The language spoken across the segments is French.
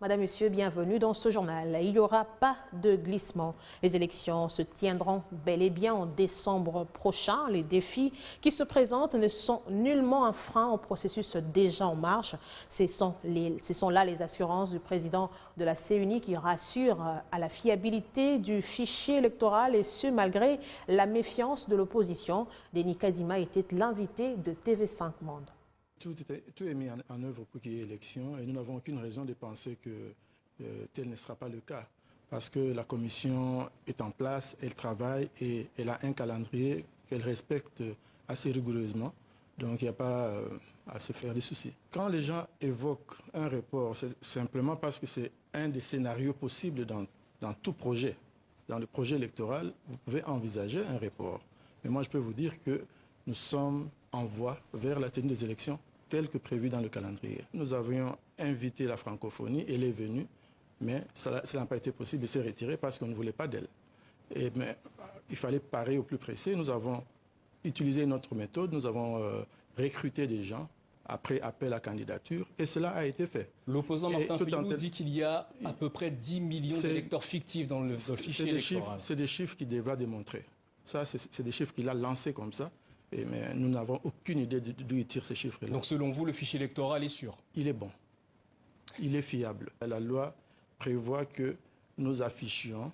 Madame, Monsieur, bienvenue dans ce journal. Il n'y aura pas de glissement. Les élections se tiendront bel et bien en décembre prochain. Les défis qui se présentent ne sont nullement un frein au processus déjà en marche. Ce sont là les assurances du président de la CENI qui rassure à la fiabilité du fichier électoral et ce malgré la méfiance de l'opposition. Denis Kadima était l'invité de TV5 Monde. Tout est mis en œuvre pour qu'il y ait élection et nous n'avons aucune raison de penser que tel ne sera pas le cas. Parce que la commission est en place, elle travaille et elle a un calendrier qu'elle respecte assez rigoureusement. Donc il n'y a pas à se faire des soucis. Quand les gens évoquent un report, c'est simplement parce que c'est un des scénarios possibles dans tout projet. Dans le projet électoral, vous pouvez envisager un report. Mais moi, je peux vous dire que nous sommes en voie vers la tenue des élections telle que prévue dans le calendrier. Nous avions invité la francophonie, elle est venue, mais cela n'a pas été possible et s'est retiré parce qu'on ne voulait pas d'elle. Mais il fallait parer au plus pressé. Nous avons utilisé notre méthode, nous avons recruté des gens après appel à candidature et cela a été fait. L'opposant Martin Fayulu dit qu'il y a à peu près 10 millions d'électeurs fictifs dans le fichier électoral. C'est des chiffres qu'il devra démontrer. Ça, c'est des chiffres qu'il a lancés comme ça. Mais nous n'avons aucune idée d'où il tire ces chiffres-là. Donc selon vous, le fichier électoral est sûr? Il est bon. Il est fiable. La loi prévoit que nous affichions,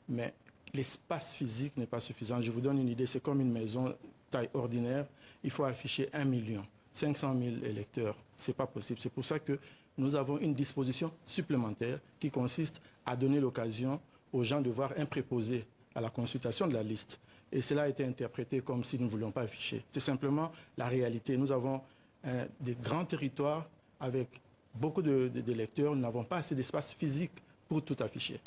mais l'espace physique n'est pas suffisant. Je vous donne une idée, c'est comme une maison taille ordinaire. Il faut afficher 1 500 000 électeurs. Ce n'est pas possible. C'est pour ça que nous avons une disposition supplémentaire qui consiste à donner l'occasion aux gens de voir un préposé à la consultation de la liste. Et cela a été interprété comme si nous ne voulions pas afficher. C'est simplement la réalité. Nous avons des grands territoires avec beaucoup d'électeurs. Nous n'avons pas assez d'espace physique pour tout afficher.